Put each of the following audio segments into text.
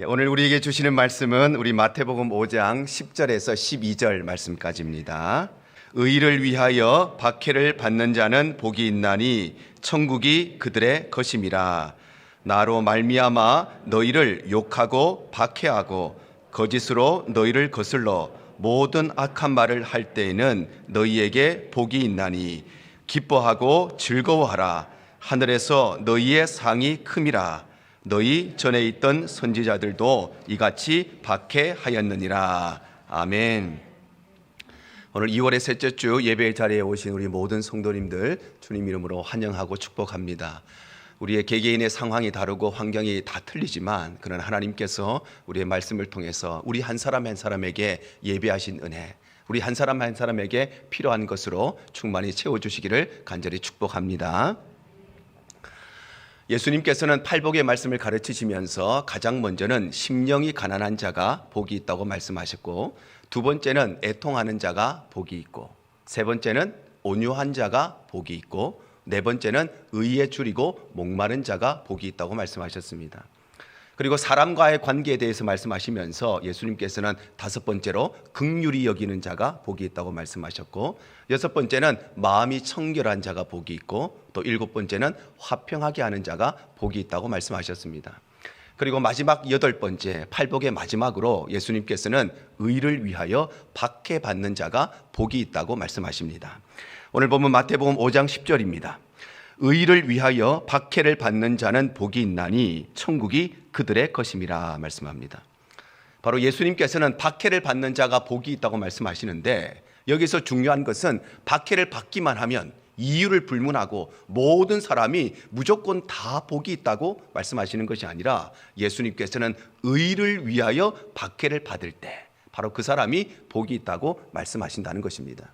오늘 우리에게 주시는 말씀은 우리 마태복음 5장 10절에서 12절 말씀까지입니다. 의를 위하여 박해를 받는 자는 복이 있나니 천국이 그들의 것임이라. 나로 말미암아 너희를 욕하고 박해하고 거짓으로 너희를 거슬러 모든 악한 말을 할 때에는 너희에게 복이 있나니 기뻐하고 즐거워하라. 하늘에서 너희의 상이 큼이라. 너희 전에 있던 선지자들도 이같이 박해하였느니라. 아멘. 오늘 2월의 셋째 주 예배 자리에 오신 우리 모든 성도님들 주님 이름으로 환영하고 축복합니다. 우리의 개개인의 상황이 다르고 환경이 다 틀리지만 그러나 하나님께서 우리의 말씀을 통해서 우리 한 사람 한 사람에게 예배하신 은혜, 우리 한 사람 한 사람에게 필요한 것으로 충만히 채워주시기를 간절히 축복합니다. 예수님께서는 팔복의 말씀을 가르치시면서 가장 먼저는 심령이 가난한 자가 복이 있다고 말씀하셨고, 두 번째는 애통하는 자가 복이 있고, 세 번째는 온유한 자가 복이 있고, 네 번째는 의에 줄이고 목마른 자가 복이 있다고 말씀하셨습니다. 그리고 사람과의 관계에 대해서 말씀하시면서 예수님께서는 다섯 번째로 긍휼히 여기는 자가 복이 있다고 말씀하셨고, 여섯 번째는 마음이 청결한 자가 복이 있고, 또 일곱 번째는 화평하게 하는 자가 복이 있다고 말씀하셨습니다. 그리고 마지막 여덟 번째 팔복의 마지막으로 예수님께서는 의를 위하여 박해받는 자가 복이 있다고 말씀하십니다. 오늘 보면 마태복음 5장 10절입니다. 의를 위하여 박해를 받는 자는 복이 있나니 천국이 그들의 것임이라 말씀합니다. 바로 예수님께서는 박해를 받는 자가 복이 있다고 말씀하시는데, 여기서 중요한 것은 박해를 받기만 하면 이유를 불문하고 모든 사람이 무조건 다 복이 있다고 말씀하시는 것이 아니라, 예수님께서는 의를 위하여 박해를 받을 때 바로 그 사람이 복이 있다고 말씀하신다는 것입니다.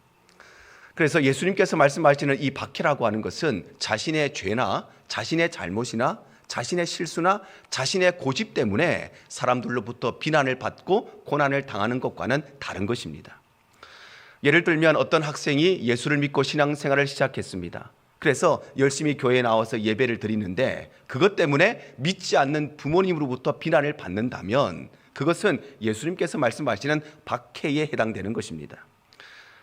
그래서 예수님께서 말씀하시는 이 박해라고 하는 것은 자신의 죄나 자신의 잘못이나 자신의 실수나 자신의 고집 때문에 사람들로부터 비난을 받고 고난을 당하는 것과는 다른 것입니다. 예를 들면 어떤 학생이 예수를 믿고 신앙생활을 시작했습니다. 그래서 열심히 교회에 나와서 예배를 드리는데 그것 때문에 믿지 않는 부모님으로부터 비난을 받는다면 그것은 예수님께서 말씀하시는 박해에 해당되는 것입니다.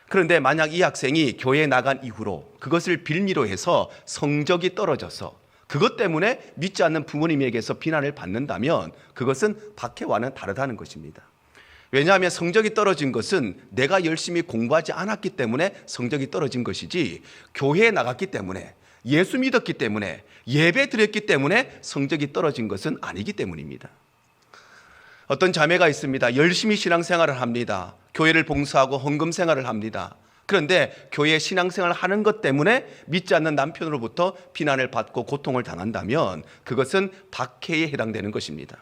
그런데 만약 이 학생이 교회에 나간 이후로 그것을 빌미로 해서 성적이 떨어져서 그것 때문에 믿지 않는 부모님에게서 비난을 받는다면 그것은 박해와는 다르다는 것입니다. 왜냐하면 성적이 떨어진 것은 내가 열심히 공부하지 않았기 때문에 성적이 떨어진 것이지, 교회에 나갔기 때문에, 예수 믿었기 때문에, 예배 드렸기 때문에 성적이 떨어진 것은 아니기 때문입니다. 어떤 자매가 있습니다. 열심히 신앙생활을 합니다. 교회를 봉사하고 헌금 생활을 합니다. 그런데 교회 신앙생활을 하는 것 때문에 믿지 않는 남편으로부터 비난을 받고 고통을 당한다면 그것은 박해에 해당되는 것입니다.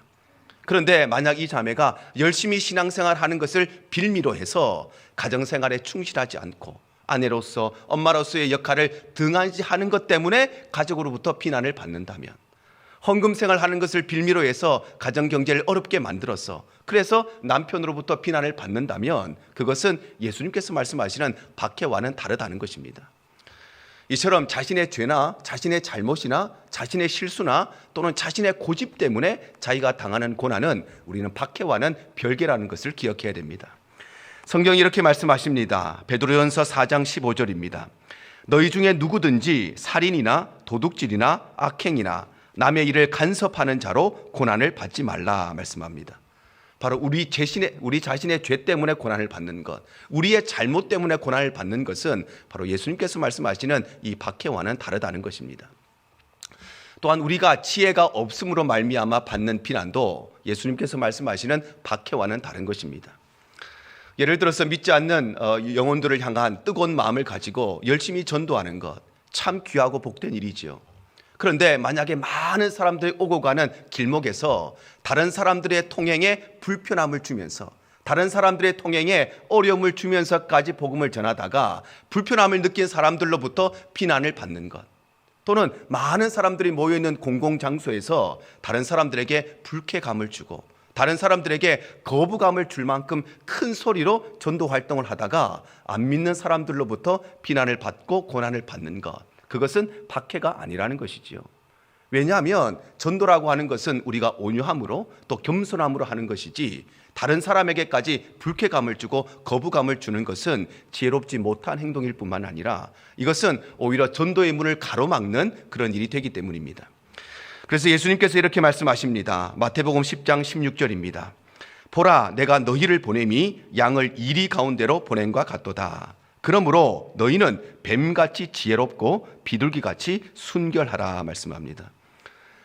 그런데 만약 이 자매가 열심히 신앙생활 하는 것을 빌미로 해서 가정생활에 충실하지 않고 아내로서 엄마로서의 역할을 등한시하는 것 때문에 가족으로부터 비난을 받는다면, 헌금 생활하는 것을 빌미로 해서 가정 경제를 어렵게 만들어서 그래서 남편으로부터 비난을 받는다면 그것은 예수님께서 말씀하시는 박해와는 다르다는 것입니다. 이처럼 자신의 죄나 자신의 잘못이나 자신의 실수나 또는 자신의 고집 때문에 자기가 당하는 고난은 우리는 박해와는 별개라는 것을 기억해야 됩니다. 성경이 이렇게 말씀하십니다. 베드로전서 4장 15절입니다. 너희 중에 누구든지 살인이나 도둑질이나 악행이나 남의 일을 간섭하는 자로 고난을 받지 말라 말씀합니다. 바로 우리 자신의 죄 때문에 고난을 받는 것, 우리의 잘못 때문에 고난을 받는 것은 바로 예수님께서 말씀하시는 이 박해와는 다르다는 것입니다. 또한 우리가 지혜가 없음으로 말미암아 받는 비난도 예수님께서 말씀하시는 박해와는 다른 것입니다. 예를 들어서 믿지 않는 영혼들을 향한 뜨거운 마음을 가지고 열심히 전도하는 것, 참 귀하고 복된 일이지요. 그런데 만약에 많은 사람들이 오고 가는 길목에서 다른 사람들의 통행에 불편함을 주면서, 다른 사람들의 통행에 어려움을 주면서까지 복음을 전하다가 불편함을 느낀 사람들로부터 비난을 받는 것, 또는 많은 사람들이 모여있는 공공장소에서 다른 사람들에게 불쾌감을 주고 다른 사람들에게 거부감을 줄 만큼 큰 소리로 전도 활동을 하다가 안 믿는 사람들로부터 비난을 받고 고난을 받는 것, 그것은 박해가 아니라는 것이지요. 왜냐하면 전도라고 하는 것은 우리가 온유함으로 또 겸손함으로 하는 것이지, 다른 사람에게까지 불쾌감을 주고 거부감을 주는 것은 지혜롭지 못한 행동일 뿐만 아니라 이것은 오히려 전도의 문을 가로막는 그런 일이 되기 때문입니다. 그래서 예수님께서 이렇게 말씀하십니다. 마태복음 10장 16절입니다. 보라, 내가 너희를 보냄이 양을 이리 가운데로 보냄과 같도다. 그러므로 너희는 뱀같이 지혜롭고 비둘기같이 순결하라 말씀합니다.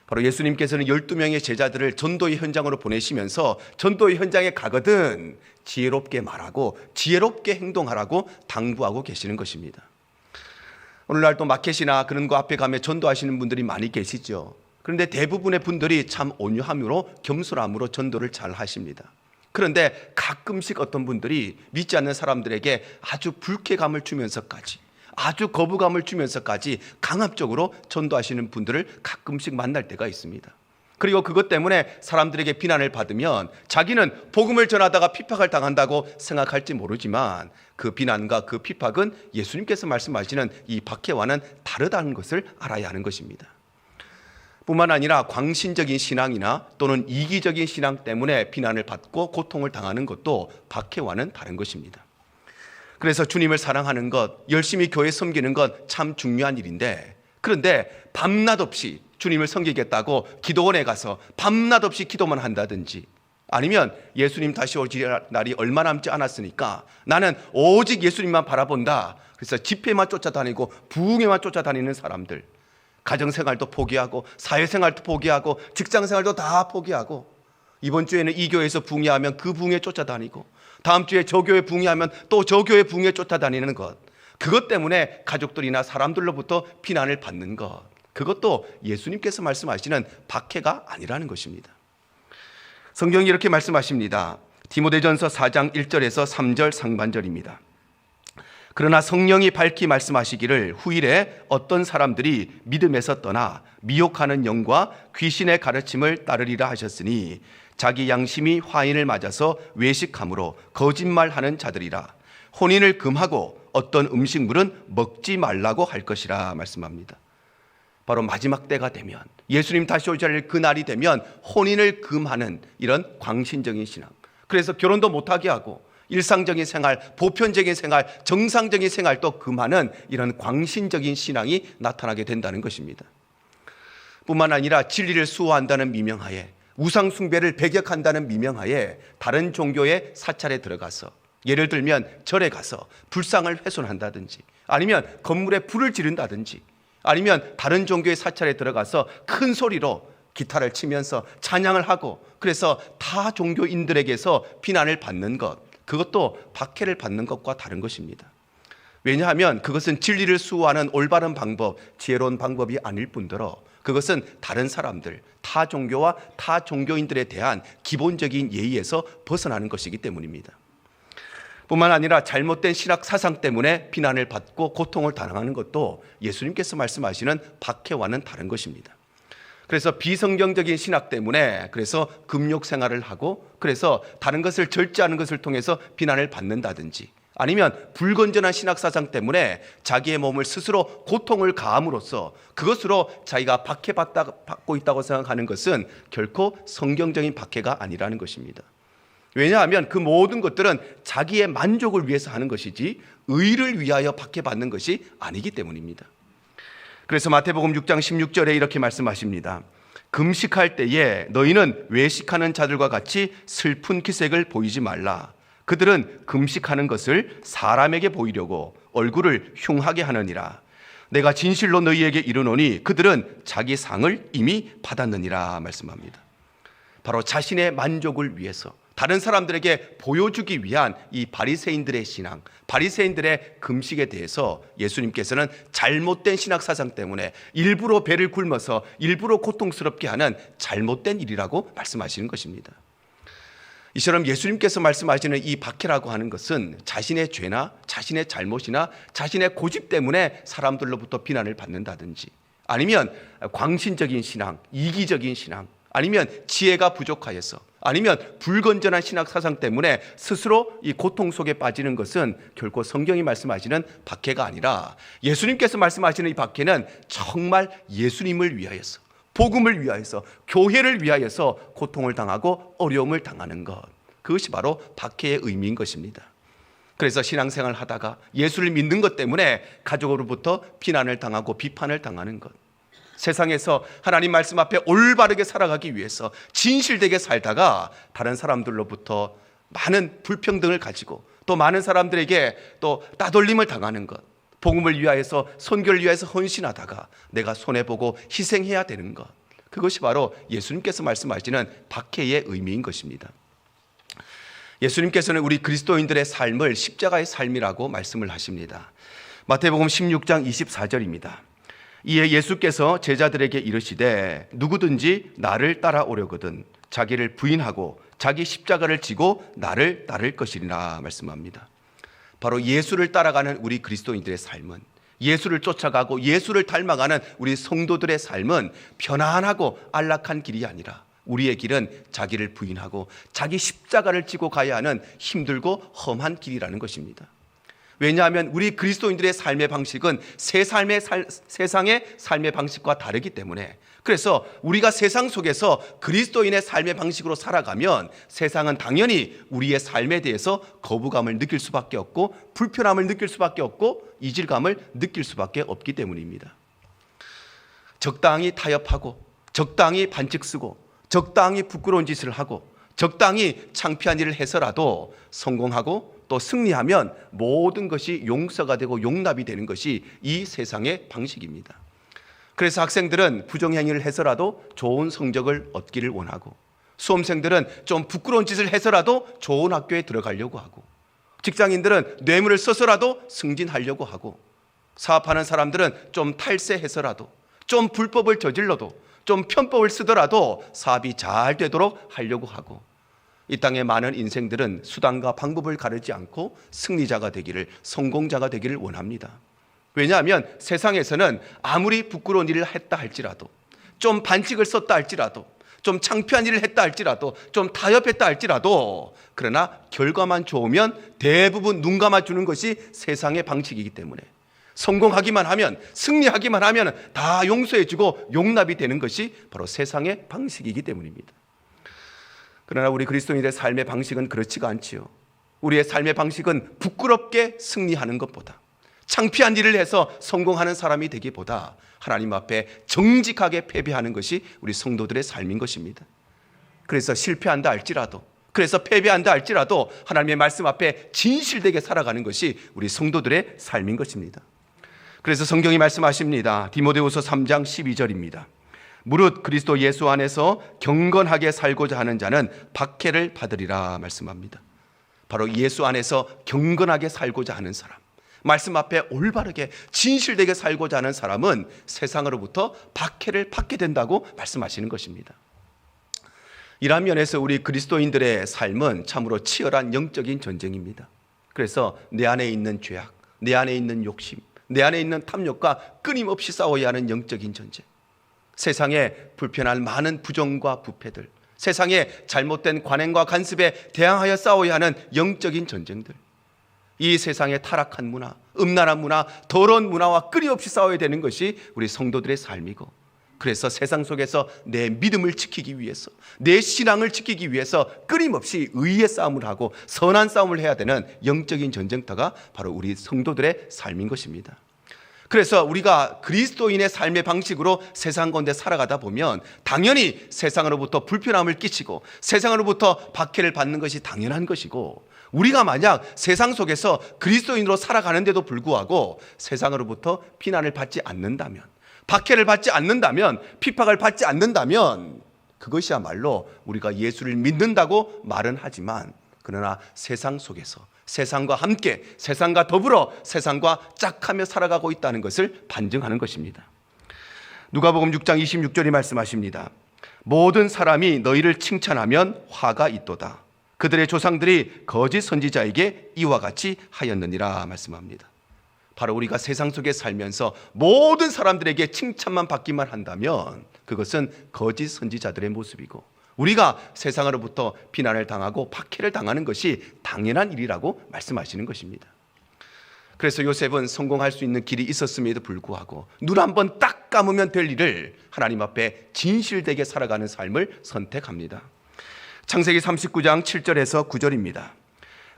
바로 예수님께서는 12명의 제자들을 전도의 현장으로 보내시면서 전도의 현장에 가거든 지혜롭게 말하고 지혜롭게 행동하라고 당부하고 계시는 것입니다. 오늘날 또 마켓이나 그런 거 앞에 가면 전도하시는 분들이 많이 계시죠. 그런데 대부분의 분들이 참 온유함으로 겸손함으로 전도를 잘 하십니다. 그런데 가끔씩 어떤 분들이 믿지 않는 사람들에게 아주 불쾌감을 주면서까지, 아주 거부감을 주면서까지 강압적으로 전도하시는 분들을 가끔씩 만날 때가 있습니다. 그리고 그것 때문에 사람들에게 비난을 받으면 자기는 복음을 전하다가 핍박을 당한다고 생각할지 모르지만 그 비난과 그 핍박은 예수님께서 말씀하시는 이 박해와는 다르다는 것을 알아야 하는 것입니다. 뿐만 아니라 광신적인 신앙이나 또는 이기적인 신앙 때문에 비난을 받고 고통을 당하는 것도 박해와는 다른 것입니다. 그래서 주님을 사랑하는 것, 열심히 교회 섬기는 것 참 중요한 일인데, 그런데 밤낮 없이 주님을 섬기겠다고 기도원에 가서 밤낮 없이 기도만 한다든지, 아니면 예수님 다시 오실 날이 얼마 남지 않았으니까 나는 오직 예수님만 바라본다, 그래서 집회만 쫓아다니고 부흥회만 쫓아다니는 사람들, 가정생활도 포기하고 사회생활도 포기하고 직장생활도 다 포기하고, 이번 주에는 이 교회에서 부흥회하면 그 부흥회 쫓아다니고 다음 주에 저 교회 부흥회하면 또 저 교회 부흥회 쫓아다니는 것, 그것 때문에 가족들이나 사람들로부터 비난을 받는 것, 그것도 예수님께서 말씀하시는 박해가 아니라는 것입니다. 성경이 이렇게 말씀하십니다. 디모데전서 4장 1절에서 3절 상반절입니다. 그러나 성령이 밝히 말씀하시기를 후일에 어떤 사람들이 믿음에서 떠나 미혹하는 영과 귀신의 가르침을 따르리라 하셨으니 자기 양심이 화인을 맞아서 외식함으로 거짓말하는 자들이라. 혼인을 금하고 어떤 음식물은 먹지 말라고 할 것이라 말씀합니다. 바로 마지막 때가 되면, 예수님 다시 오실 그날이 되면 혼인을 금하는 이런 광신적인 신앙, 그래서 결혼도 못하게 하고 일상적인 생활, 보편적인 생활, 정상적인 생활도 금하는 이런 광신적인 신앙이 나타나게 된다는 것입니다. 뿐만 아니라 진리를 수호한다는 미명하에, 우상 숭배를 배격한다는 미명하에 다른 종교의 사찰에 들어가서, 예를 들면 절에 가서 불상을 훼손한다든지, 아니면 건물에 불을 지른다든지, 아니면 다른 종교의 사찰에 들어가서 큰 소리로 기타를 치면서 찬양을 하고, 그래서 타 종교인들에게서 비난을 받는 것, 그것도 박해를 받는 것과 다른 것입니다. 왜냐하면 그것은 진리를 수호하는 올바른 방법, 지혜로운 방법이 아닐 뿐더러 그것은 다른 사람들, 타 종교와 타 종교인들에 대한 기본적인 예의에서 벗어나는 것이기 때문입니다. 뿐만 아니라 잘못된 신학 사상 때문에 비난을 받고 고통을 당하는 것도 예수님께서 말씀하시는 박해와는 다른 것입니다. 그래서 비성경적인 신학 때문에 그래서 금욕 생활을 하고, 그래서 다른 것을 절제하는 것을 통해서 비난을 받는다든지, 아니면 불건전한 신학 사상 때문에 자기의 몸을 스스로 고통을 가함으로써 그것으로 자기가 박해받고 있다고 생각하는 것은 결코 성경적인 박해가 아니라는 것입니다. 왜냐하면 그 모든 것들은 자기의 만족을 위해서 하는 것이지 의를 위하여 박해받는 것이 아니기 때문입니다. 그래서 마태복음 6장 16절에 이렇게 말씀하십니다. 금식할 때에 너희는 외식하는 자들과 같이 슬픈 기색을 보이지 말라. 그들은 금식하는 것을 사람에게 보이려고 얼굴을 흉하게 하느니라. 내가 진실로 너희에게 이르노니 그들은 자기 상을 이미 받았느니라 말씀합니다. 바로 자신의 만족을 위해서 다른 사람들에게 보여주기 위한 이 바리새인들의 신앙, 바리새인들의 금식에 대해서 예수님께서는 잘못된 신학 사상 때문에 일부러 배를 굶어서 일부러 고통스럽게 하는 잘못된 일이라고 말씀하시는 것입니다. 이처럼 예수님께서 말씀하시는 이 박해라고 하는 것은 자신의 죄나 자신의 잘못이나 자신의 고집 때문에 사람들로부터 비난을 받는다든지, 아니면 광신적인 신앙, 이기적인 신앙, 아니면 지혜가 부족하여서, 아니면 불건전한 신학 사상 때문에 스스로 이 고통 속에 빠지는 것은 결코 성경이 말씀하시는 박해가 아니라 예수님께서 말씀하시는 이 박해는 정말 예수님을 위하여서 복음을 위하여서, 교회를 위하여서 고통을 당하고 어려움을 당하는 것, 그것이 바로 박해의 의미인 것입니다. 그래서 신앙생활을 하다가 예수를 믿는 것 때문에 가족으로부터 비난을 당하고 비판을 당하는 것, 세상에서 하나님 말씀 앞에 올바르게 살아가기 위해서 진실되게 살다가 다른 사람들로부터 많은 불평등을 가지고 또 많은 사람들에게 또 따돌림을 당하는 것, 복음을 위하여서 선교를 위하여서 헌신하다가 내가 손해보고 희생해야 되는 것, 그것이 바로 예수님께서 말씀하시는 박해의 의미인 것입니다. 예수님께서는 우리 그리스도인들의 삶을 십자가의 삶이라고 말씀을 하십니다. 마태복음 16장 24절입니다. 이에 예수께서 제자들에게 이르시되 누구든지 나를 따라오려거든 자기를 부인하고 자기 십자가를 지고 나를 따를 것이리라 말씀합니다. 바로 예수를 따라가는 우리 그리스도인들의 삶은, 예수를 쫓아가고 예수를 닮아가는 우리 성도들의 삶은 편안하고 안락한 길이 아니라 우리의 길은 자기를 부인하고 자기 십자가를 지고 가야 하는 힘들고 험한 길이라는 것입니다. 왜냐하면 우리 그리스도인들의 삶의 방식은 세상의 삶의 방식과 다르기 때문에, 그래서 우리가 세상 속에서 그리스도인의 삶의 방식으로 살아가면 세상은 당연히 우리의 삶에 대해서 거부감을 느낄 수밖에 없고 불편함을 느낄 수밖에 없고 이질감을 느낄 수밖에 없기 때문입니다. 적당히 타협하고 적당히 반칙 쓰고 적당히 부끄러운 짓을 하고 적당히 창피한 일을 해서라도 성공하고 또 승리하면 모든 것이 용서가 되고 용납이 되는 것이 이 세상의 방식입니다. 그래서 학생들은 부정행위를 해서라도 좋은 성적을 얻기를 원하고, 수험생들은 좀 부끄러운 짓을 해서라도 좋은 학교에 들어가려고 하고, 직장인들은 뇌물을 써서라도 승진하려고 하고, 사업하는 사람들은 좀 탈세해서라도, 좀 불법을 저질러도, 좀 편법을 쓰더라도 사업이 잘 되도록 하려고 하고, 이 땅의 많은 인생들은 수단과 방법을 가르지 않고 승리자가 되기를, 성공자가 되기를 원합니다. 왜냐하면 세상에서는 아무리 부끄러운 일을 했다 할지라도, 좀 반칙을 썼다 할지라도, 좀 창피한 일을 했다 할지라도, 좀 타협했다 할지라도, 그러나 결과만 좋으면 대부분 눈 감아주는 것이 세상의 방식이기 때문에 성공하기만 하면, 승리하기만 하면 다 용서해주고 용납이 되는 것이 바로 세상의 방식이기 때문입니다. 그러나 우리 그리스도인들의 삶의 방식은 그렇지가 않지요. 우리의 삶의 방식은 부끄럽게 승리하는 것보다, 창피한 일을 해서 성공하는 사람이 되기보다 하나님 앞에 정직하게 패배하는 것이 우리 성도들의 삶인 것입니다. 그래서 실패한다 할지라도, 그래서 패배한다 할지라도 하나님의 말씀 앞에 진실되게 살아가는 것이 우리 성도들의 삶인 것입니다. 그래서 성경이 말씀하십니다. 디모데후서 3장 12절입니다. 무릇 그리스도 예수 안에서 경건하게 살고자 하는 자는 박해를 받으리라 말씀합니다. 바로 예수 안에서 경건하게 살고자 하는 사람, 말씀 앞에 올바르게 진실되게 살고자 하는 사람은 세상으로부터 박해를 받게 된다고 말씀하시는 것입니다. 이런 면에서 우리 그리스도인들의 삶은 참으로 치열한 영적인 전쟁입니다. 그래서 내 안에 있는 죄악, 내 안에 있는 욕심, 내 안에 있는 탐욕과 끊임없이 싸워야 하는 영적인 전쟁, 세상에 불편할 많은 부정과 부패들, 세상에 잘못된 관행과 간습에 대항하여 싸워야 하는 영적인 전쟁들, 이 세상의 타락한 문화, 음란한 문화, 더러운 문화와 끊임없이 싸워야 되는 것이 우리 성도들의 삶이고, 그래서 세상 속에서 내 믿음을 지키기 위해서, 내 신앙을 지키기 위해서 끊임없이 의의 싸움을 하고 선한 싸움을 해야 되는 영적인 전쟁터가 바로 우리 성도들의 삶인 것입니다. 그래서 우리가 그리스도인의 삶의 방식으로 세상 가운데 살아가다 보면 당연히 세상으로부터 불편함을 끼치고 세상으로부터 박해를 받는 것이 당연한 것이고, 우리가 만약 세상 속에서 그리스도인으로 살아가는데도 불구하고 세상으로부터 비난을 받지 않는다면, 박해를 받지 않는다면, 핍박을 받지 않는다면 그것이야말로 우리가 예수를 믿는다고 말은 하지만, 그러나 세상 속에서 세상과 함께, 세상과 더불어 세상과 짝하며 살아가고 있다는 것을 반증하는 것입니다. 누가복음 6장 26절이 말씀하십니다. 모든 사람이 너희를 칭찬하면 화가 있도다. 그들의 조상들이 거짓 선지자에게 이와 같이 하였느니라 말씀합니다. 바로 우리가 세상 속에 살면서 모든 사람들에게 칭찬만 받기만 한다면 그것은 거짓 선지자들의 모습이고, 우리가 세상으로부터 비난을 당하고 박해를 당하는 것이 당연한 일이라고 말씀하시는 것입니다. 그래서 요셉은 성공할 수 있는 길이 있었음에도 불구하고 눈 한 번 딱 감으면 될 일을 하나님 앞에 진실되게 살아가는 삶을 선택합니다. 창세기 39장 7절에서 9절입니다.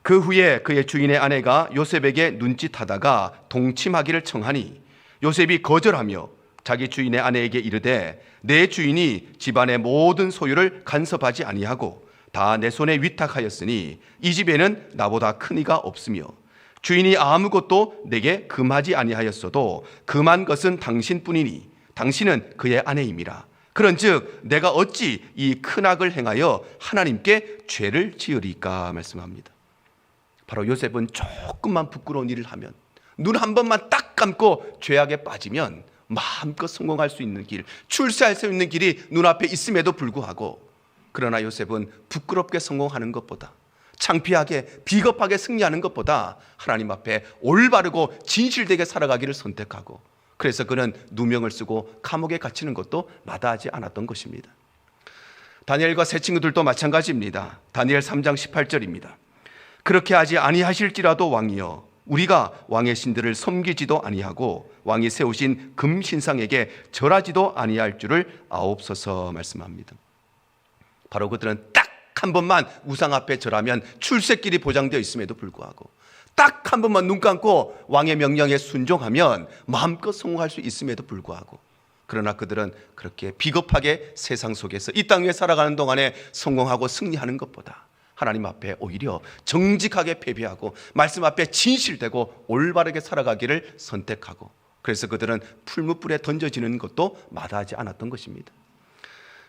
그 후에 그의 주인의 아내가 요셉에게 눈짓하다가 동침하기를 청하니 요셉이 거절하며 자기 주인의 아내에게 이르되 내 주인이 집안의 모든 소유를 간섭하지 아니하고 다 내 손에 위탁하였으니 이 집에는 나보다 큰 이가 없으며 주인이 아무것도 내게 금하지 아니하였어도 금한 것은 당신뿐이니 당신은 그의 아내임이라. 그런즉 내가 어찌 이 큰 악을 행하여 하나님께 죄를 지으리까 말씀합니다. 바로 요셉은 조금만 부끄러운 일을 하면, 눈 한 번만 딱 감고 죄악에 빠지면 마음껏 성공할 수 있는 길, 출세할 수 있는 길이 눈앞에 있음에도 불구하고, 그러나 요셉은 부끄럽게 성공하는 것보다, 창피하게 비겁하게 승리하는 것보다 하나님 앞에 올바르고 진실되게 살아가기를 선택하고, 그래서 그는 누명을 쓰고 감옥에 갇히는 것도 마다하지 않았던 것입니다. 다니엘과 세 친구들도 마찬가지입니다. 다니엘 3장 18절입니다. 그렇게 하지 아니하실지라도 왕이여 우리가 왕의 신들을 섬기지도 아니하고 왕이 세우신 금신상에게 절하지도 아니할 줄을 아옵소서 말씀합니다. 바로 그들은 딱 한 번만 우상 앞에 절하면 출세길이 보장되어 있음에도 불구하고, 딱 한 번만 눈 감고 왕의 명령에 순종하면 마음껏 성공할 수 있음에도 불구하고, 그러나 그들은 그렇게 비겁하게 세상 속에서 이 땅 위에 살아가는 동안에 성공하고 승리하는 것보다 하나님 앞에 오히려 정직하게 패배하고 말씀 앞에 진실되고 올바르게 살아가기를 선택하고, 그래서 그들은 풀무불에 던져지는 것도 마다하지 않았던 것입니다.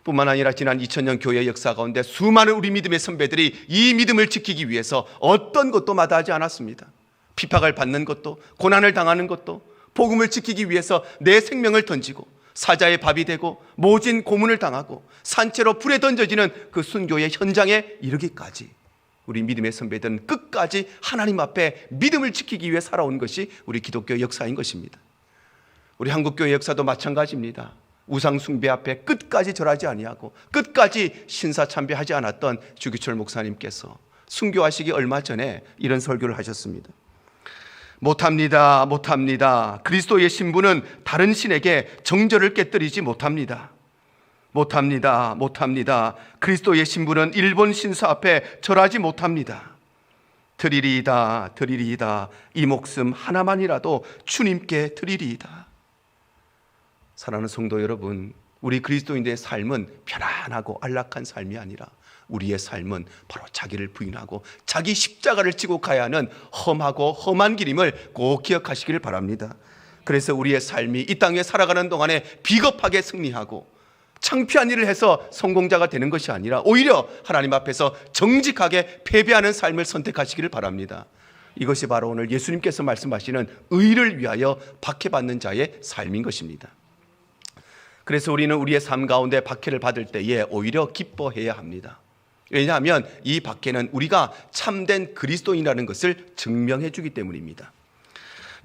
뿐만 아니라 지난 2000년 교회 역사 가운데 수많은 우리 믿음의 선배들이 이 믿음을 지키기 위해서 어떤 것도 마다하지 않았습니다. 핍박을 받는 것도, 고난을 당하는 것도, 복음을 지키기 위해서 내 생명을 던지고 사자의 밥이 되고 모진 고문을 당하고 산채로 불에 던져지는 그 순교의 현장에 이르기까지 우리 믿음의 선배들은 끝까지 하나님 앞에 믿음을 지키기 위해 살아온 것이 우리 기독교 역사인 것입니다. 우리 한국교회 역사도 마찬가지입니다. 우상 숭배 앞에 끝까지 절하지 아니하고 끝까지 신사참배하지 않았던 주기철 목사님께서 순교하시기 얼마 전에 이런 설교를 하셨습니다. 못합니다. 그리스도의 신부는 다른 신에게 정절을 깨뜨리지 못합니다. 못합니다. 그리스도의 신부는 일본 신사 앞에 절하지 못합니다. 드리리이다. 이 목숨 하나만이라도 주님께 드리리이다. 사랑하는 성도 여러분, 우리 그리스도인들의 삶은 편안하고 안락한 삶이 아니라 우리의 삶은 바로 자기를 부인하고 자기 십자가를 지고 가야 하는 험하고 험한 길임을 꼭 기억하시기를 바랍니다. 그래서 우리의 삶이 이 땅에 살아가는 동안에 비겁하게 승리하고 창피한 일을 해서 성공자가 되는 것이 아니라 오히려 하나님 앞에서 정직하게 패배하는 삶을 선택하시기를 바랍니다. 이것이 바로 오늘 예수님께서 말씀하시는 의를 위하여 박해받는 자의 삶인 것입니다. 그래서 우리는 우리의 삶 가운데 박해를 받을 때에 오히려 기뻐해야 합니다. 왜냐하면 이 박해는 우리가 참된 그리스도인이라는 것을 증명해 주기 때문입니다.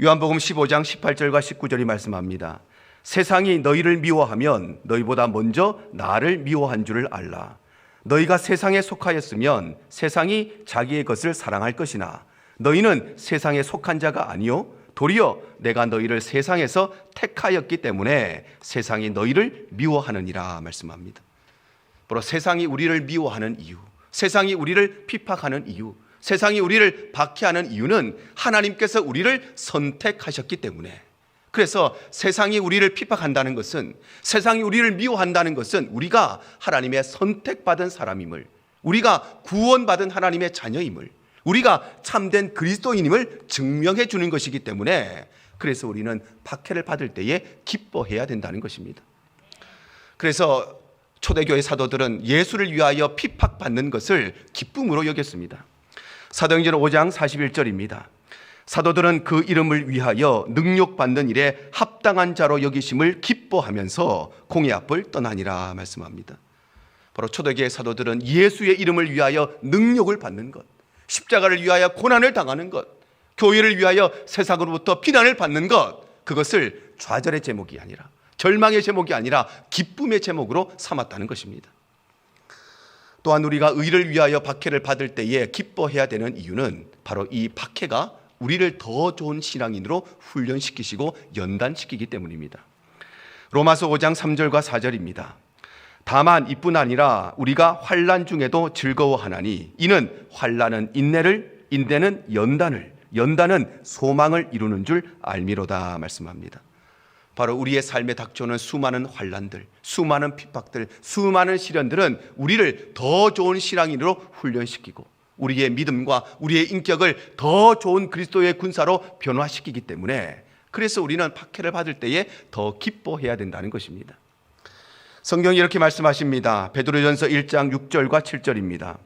요한복음 15장 18절과 19절이 말씀합니다. 세상이 너희를 미워하면 너희보다 먼저 나를 미워한 줄을 알라. 너희가 세상에 속하였으면 세상이 자기의 것을 사랑할 것이나 너희는 세상에 속한 자가 아니요 도리어 내가 너희를 세상에서 택하였기 때문에 세상이 너희를 미워하느니라 말씀합니다. 바로 세상이 우리를 미워하는 이유, 세상이 우리를 핍박하는 이유, 세상이 우리를 박해하는 이유는 하나님께서 우리를 선택하셨기 때문에, 그래서 세상이 우리를 핍박한다는 것은, 세상이 우리를 미워한다는 것은 우리가 하나님의 선택받은 사람임을, 우리가 구원받은 하나님의 자녀임을, 우리가 참된 그리스도인임을 증명해 주는 것이기 때문에, 그래서 우리는 박해를 받을 때에 기뻐해야 된다는 것입니다. 그래서 초대교회 사도들은 예수를 위하여 핍박받는 것을 기쁨으로 여겼습니다. 사도행전 5장 41절입니다. 사도들은 그 이름을 위하여 능욕받는 일에 합당한 자로 여기심을 기뻐하면서 공의 앞을 떠나니라 말씀합니다. 바로 초대교회 사도들은 예수의 이름을 위하여 능욕을 받는 것, 십자가를 위하여 고난을 당하는 것, 교회를 위하여 세상으로부터 비난을 받는 것, 그것을 좌절의 제목이 아니라, 절망의 제목이 아니라 기쁨의 제목으로 삼았다는 것입니다. 또한 우리가 의를 위하여 박해를 받을 때에 기뻐해야 되는 이유는 바로 이 박해가 우리를 더 좋은 신앙인으로 훈련시키시고 연단시키기 때문입니다. 로마서 5장 3절과 4절입니다. 다만 이뿐 아니라 우리가 환난 중에도 즐거워하나니 이는 환난은 인내를, 인내는 연단을, 연단은 소망을 이루는 줄 알미로다 말씀합니다. 바로 우리의 삶에 닥쳐오는 수많은 환난들, 수많은 핍박들, 수많은 시련들은 우리를 더 좋은 신앙인으로 훈련시키고 우리의 믿음과 우리의 인격을 더 좋은 그리스도의 군사로 변화시키기 때문에, 그래서 우리는 박해를 받을 때에 더 기뻐해야 된다는 것입니다. 성경이 이렇게 말씀하십니다. 베드로전서 1장 6절과 7절입니다.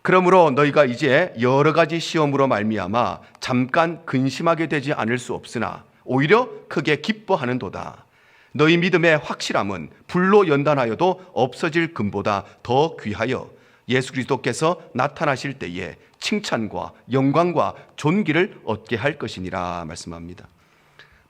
그러므로 너희가 이제 여러 가지 시험으로 말미암아 잠깐 근심하게 되지 않을 수 없으나 오히려 크게 기뻐하는도다. 너희 믿음의 확실함은 불로 연단하여도 없어질 금보다 더 귀하여 예수 그리스도께서 나타나실 때에 칭찬과 영광과 존귀를 얻게 할 것이니라 말씀합니다.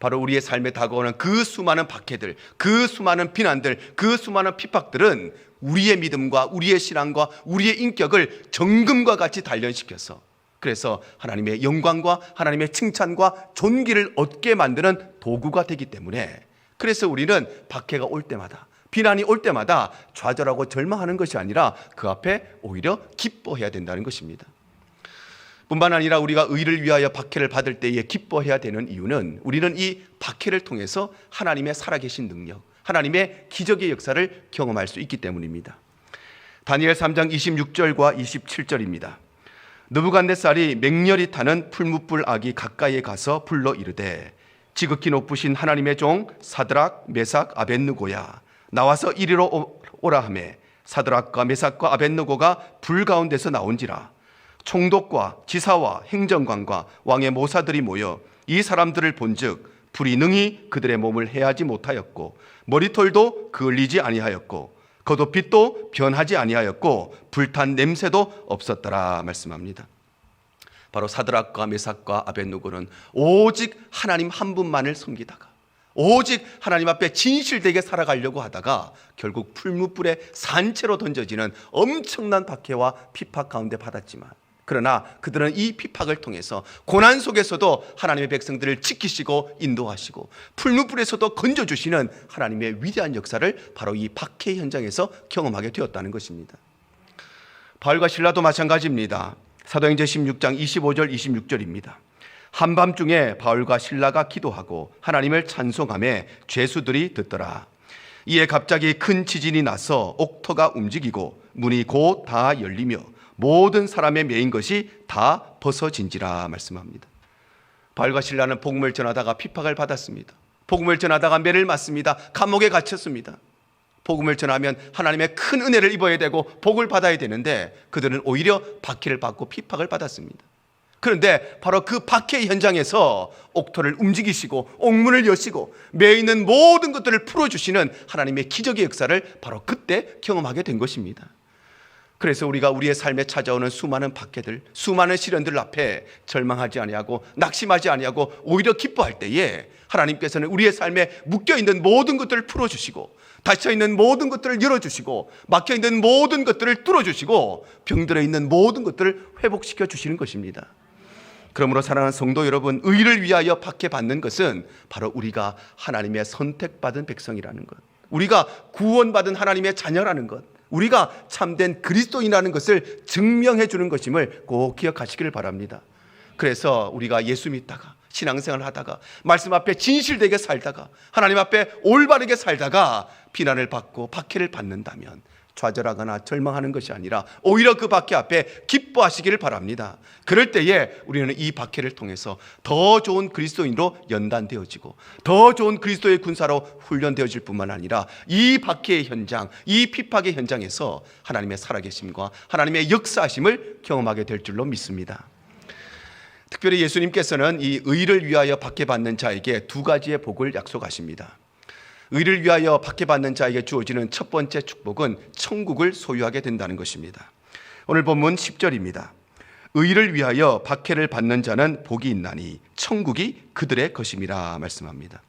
바로 우리의 삶에 다가오는 그 수많은 박해들, 그 수많은 비난들, 그 수많은 핍박들은 우리의 믿음과 우리의 신앙과 우리의 인격을 정금과 같이 단련시켜서, 그래서 하나님의 영광과 하나님의 칭찬과 존귀를 얻게 만드는 도구가 되기 때문에, 그래서 우리는 박해가 올 때마다, 비난이 올 때마다 좌절하고 절망하는 것이 아니라 그 앞에 오히려 기뻐해야 된다는 것입니다. 뿐만 아니라 우리가 의를 위하여 박해를 받을 때에 기뻐해야 되는 이유는, 우리는 이 박해를 통해서 하나님의 살아계신 능력, 하나님의 기적의 역사를 경험할 수 있기 때문입니다. 다니엘 3장 26절과 27절입니다. 느부갓네살이 맹렬히 타는 풀무불 악이 가까이에 가서 불러 이르되 지극히 높으신 하나님의 종 사드락 메삭 아벳느고야 나와서 이리로 오라 하매 사드락과 메삭과 아벳느고가 불 가운데서 나온지라. 총독과 지사와 행정관과 왕의 모사들이 모여 이 사람들을 본즉 불이 능히 그들의 몸을 해하지 못하였고 머리털도 그을리지 아니하였고 겉옷빛도 변하지 아니하였고 불탄 냄새도 없었더라 말씀합니다. 바로 사드락과 메삭과 아벳느고는 오직 하나님 한 분만을 섬기다가, 오직 하나님 앞에 진실되게 살아가려고 하다가 결국 풀무불에 산채로 던져지는 엄청난 박해와 핍박 가운데 받았지만, 그러나 그들은 이 핍박을 통해서 고난 속에서도 하나님의 백성들을 지키시고 인도하시고 풀무불에서도 건져주시는 하나님의 위대한 역사를 바로 이 박해 현장에서 경험하게 되었다는 것입니다. 바울과 실라도 마찬가지입니다. 사도행전 16장 25절 26절입니다. 한밤중에 바울과 실라가 기도하고 하나님을 찬송하며 죄수들이 듣더라. 이에 갑자기 큰 지진이 나서 옥토가 움직이고 문이 곧 다 열리며 모든 사람의 매인 것이 다 벗어진지라 말씀합니다. 바울과 실라는 복음을 전하다가 핍박을 받았습니다. 복음을 전하다가 매를 맞습니다. 감옥에 갇혔습니다. 복음을 전하면 하나님의 큰 은혜를 입어야 되고 복을 받아야 되는데 그들은 오히려 박해를 받고 핍박을 받았습니다. 그런데 바로 그 박해 현장에서 옥토를 움직이시고 옥문을 여시고 매여 있는 모든 것들을 풀어주시는 하나님의 기적의 역사를 바로 그때 경험하게 된 것입니다. 그래서 우리가 우리의 삶에 찾아오는 수많은 박해들, 수많은 시련들 앞에 절망하지 아니하고 낙심하지 아니하고 오히려 기뻐할 때에 하나님께서는 우리의 삶에 묶여있는 모든 것들을 풀어주시고 닫혀있는 모든 것들을 열어주시고 막혀있는 모든 것들을 뚫어주시고 병들어 있는 모든 것들을 회복시켜 주시는 것입니다. 그러므로 사랑하는 성도 여러분, 의를 위하여 박해받는 것은 바로 우리가 하나님의 선택받은 백성이라는 것, 우리가 구원받은 하나님의 자녀라는 것, 우리가 참된 그리스도인이라는 것을 증명해 주는 것임을 꼭 기억하시기를 바랍니다. 그래서 우리가 예수 믿다가 신앙생활을 하다가 말씀 앞에 진실되게 살다가 하나님 앞에 올바르게 살다가 비난을 받고 박해를 받는다면 좌절하거나 절망하는 것이 아니라 오히려 그 박해 앞에 기뻐하시기를 바랍니다. 그럴 때에 우리는 이 박해를 통해서 더 좋은 그리스도인으로 연단되어지고 더 좋은 그리스도의 군사로 훈련되어질 뿐만 아니라 이 박해의 현장, 이 핍박의 현장에서 하나님의 살아계심과 하나님의 역사하심을 경험하게 될 줄로 믿습니다. 특별히 예수님께서는 이 의를 위하여 박해받는 자에게 두 가지의 복을 약속하십니다. 의를 위하여 박해받는 자에게 주어지는 첫 번째 축복은 천국을 소유하게 된다는 것입니다. 오늘 본문 10절입니다. 의를 위하여 박해를 받는 자는 복이 있나니 천국이 그들의 것임이라 말씀합니다.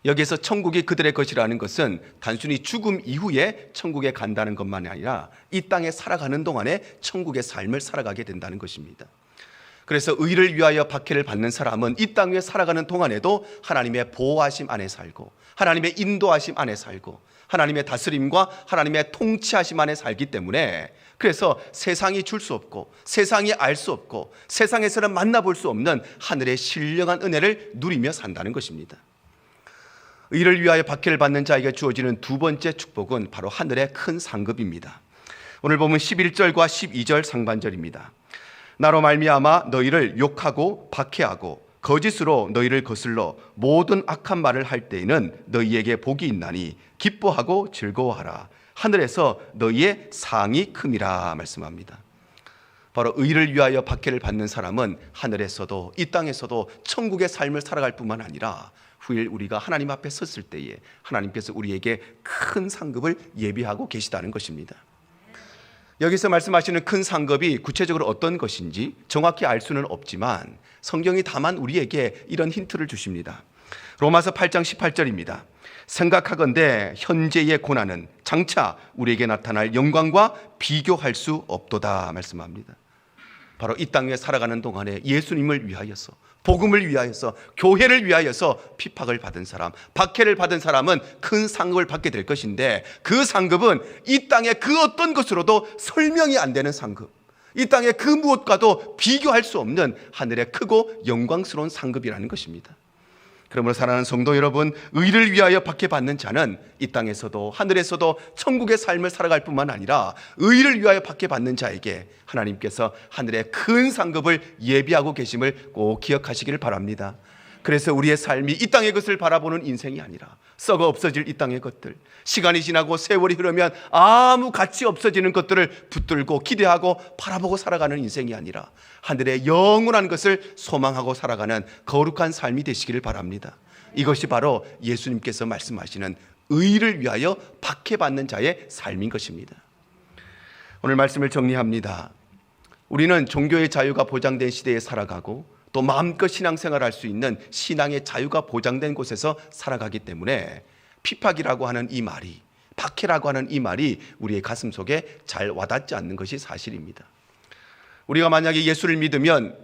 여기에서 천국이 그들의 것이라는 것은 단순히 죽음 이후에 천국에 간다는 것만이 아니라 이 땅에 살아가는 동안에 천국의 삶을 살아가게 된다는 것입니다. 그래서 의를 위하여 박해를 받는 사람은 이 땅 위에 살아가는 동안에도 하나님의 보호하심 안에 살고, 하나님의 인도하심 안에 살고, 하나님의 다스림과 하나님의 통치하심 안에 살기 때문에, 그래서 세상이 줄 수 없고, 세상이 알 수 없고, 세상에서는 만나볼 수 없는 하늘의 신령한 은혜를 누리며 산다는 것입니다. 의를 위하여 박해를 받는 자에게 주어지는 두 번째 축복은 바로 하늘의 큰 상급입니다. 오늘 보면 11절과 12절 상반절입니다. 나로 말미암아 너희를 욕하고 박해하고 거짓으로 너희를 거슬러 모든 악한 말을 할 때에는 너희에게 복이 있나니 기뻐하고 즐거워하라. 하늘에서 너희의 상이 큼이라 말씀합니다. 바로 의를 위하여 박해를 받는 사람은 하늘에서도 이 땅에서도 천국의 삶을 살아갈 뿐만 아니라 후일 우리가 하나님 앞에 섰을 때에 하나님께서 우리에게 큰 상급을 예비하고 계시다는 것입니다. 여기서 말씀하시는 큰 상급이 구체적으로 어떤 것인지 정확히 알 수는 없지만 성경이 다만 우리에게 이런 힌트를 주십니다. 로마서 8장 18절입니다. 생각하건대 현재의 고난은 장차 우리에게 나타날 영광과 비교할 수 없도다 말씀합니다. 바로 이 땅에 살아가는 동안에 예수님을 위하여서, 복음을 위하여서, 교회를 위하여서 핍박을 받은 사람, 박해를 받은 사람은 큰 상급을 받게 될 것인데, 그 상급은 이 땅의 그 어떤 것으로도 설명이 안 되는 상급, 이 땅의 그 무엇과도 비교할 수 없는 하늘의 크고 영광스러운 상급이라는 것입니다. 그러므로 사랑하는 성도 여러분, 의를 위하여 박해받는 자는 이 땅에서도 하늘에서도 천국의 삶을 살아갈 뿐만 아니라 의를 위하여 박해받는 자에게 하나님께서 하늘의 큰 상급을 예비하고 계심을 꼭 기억하시기를 바랍니다. 그래서 우리의 삶이 이 땅의 것을 바라보는 인생이 아니라 썩어 없어질 이 땅의 것들, 시간이 지나고 세월이 흐르면 아무 가치 없어지는 것들을 붙들고 기대하고 바라보고 살아가는 인생이 아니라 하늘의 영원한 것을 소망하고 살아가는 거룩한 삶이 되시기를 바랍니다. 이것이 바로 예수님께서 말씀하시는 의를 위하여 박해받는 자의 삶인 것입니다. 오늘 말씀을 정리합니다. 우리는 종교의 자유가 보장된 시대에 살아가고 또 마음껏 신앙생활할 수 있는 신앙의 자유가 보장된 곳에서 살아가기 때문에 핍박이라고 하는 이 말이, 박해라고 하는 이 말이 우리의 가슴 속에 잘 와닿지 않는 것이 사실입니다. 우리가 만약에 예수를 믿으면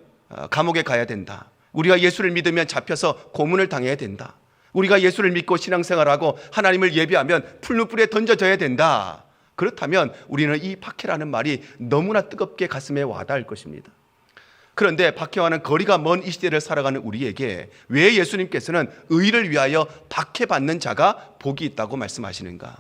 감옥에 가야 된다, 우리가 예수를 믿으면 잡혀서 고문을 당해야 된다, 우리가 예수를 믿고 신앙생활하고 하나님을 예배하면 풀무불에 던져져야 된다, 그렇다면 우리는 이 박해라는 말이 너무나 뜨겁게 가슴에 와닿을 것입니다. 그런데 박해와는 거리가 먼 이 시대를 살아가는 우리에게 왜 예수님께서는 의를 위하여 박해받는 자가 복이 있다고 말씀하시는가?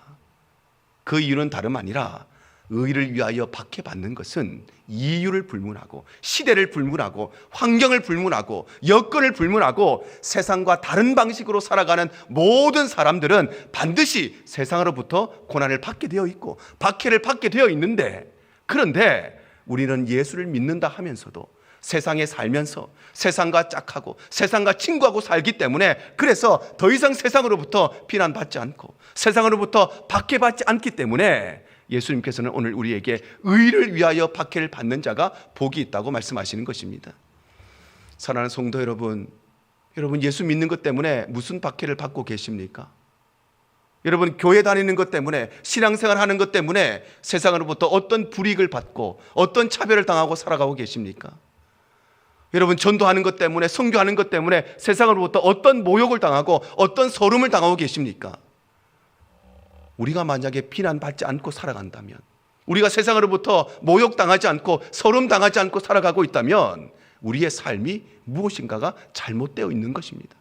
그 이유는 다름 아니라 의를 위하여 박해받는 것은 이유를 불문하고, 시대를 불문하고, 환경을 불문하고, 여건을 불문하고 세상과 다른 방식으로 살아가는 모든 사람들은 반드시 세상으로부터 고난을 받게 되어 있고 박해를 받게 되어 있는데, 그런데 우리는 예수를 믿는다 하면서도 세상에 살면서 세상과 짝하고 세상과 친구하고 살기 때문에, 그래서 더 이상 세상으로부터 비난받지 않고 세상으로부터 박해받지 않기 때문에 예수님께서는 오늘 우리에게 의를 위하여 박해를 받는 자가 복이 있다고 말씀하시는 것입니다. 사랑하는 성도 여러분, 여러분 예수 믿는 것 때문에 무슨 박해를 받고 계십니까? 여러분 교회 다니는 것 때문에, 신앙생활 하는 것 때문에 세상으로부터 어떤 불이익을 받고 어떤 차별을 당하고 살아가고 계십니까? 여러분 전도하는 것 때문에, 선교하는 것 때문에 세상으로부터 어떤 모욕을 당하고 어떤 서름을 당하고 계십니까? 우리가 만약에 비난받지 않고 살아간다면, 우리가 세상으로부터 모욕당하지 않고 서름당하지 않고 살아가고 있다면 우리의 삶이 무엇인가가 잘못되어 있는 것입니다.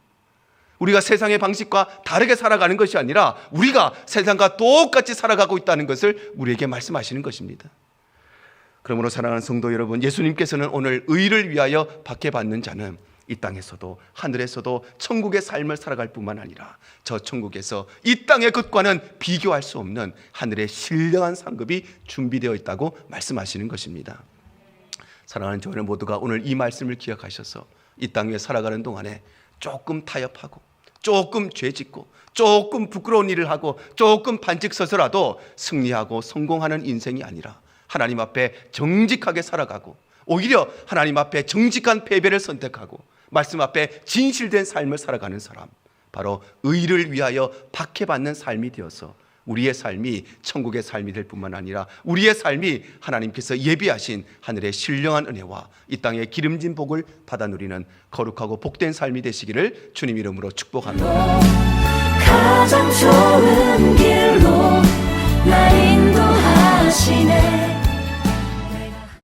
우리가 세상의 방식과 다르게 살아가는 것이 아니라 우리가 세상과 똑같이 살아가고 있다는 것을 우리에게 말씀하시는 것입니다. 그러므로 사랑하는 성도 여러분, 예수님께서는 오늘 의를 위하여 박해받는 자는 이 땅에서도 하늘에서도 천국의 삶을 살아갈 뿐만 아니라 저 천국에서 이 땅의 것과는 비교할 수 없는 하늘의 신령한 상급이 준비되어 있다고 말씀하시는 것입니다. 사랑하는 저희는 모두가 오늘 이 말씀을 기억하셔서 이 땅에 살아가는 동안에 조금 타협하고 조금 죄짓고 조금 부끄러운 일을 하고 조금 반칙 서서라도 승리하고 성공하는 인생이 아니라 하나님 앞에 정직하게 살아가고, 오히려 하나님 앞에 정직한 패배를 선택하고 말씀 앞에 진실된 삶을 살아가는 사람, 바로 의를 위하여 박해받는 삶이 되어서 우리의 삶이 천국의 삶이 될 뿐만 아니라 우리의 삶이 하나님께서 예비하신 하늘의 신령한 은혜와 이 땅의 기름진 복을 받아 누리는 거룩하고 복된 삶이 되시기를 주님 이름으로 축복합니다. 가장 좋은 길로 나 인도하시네.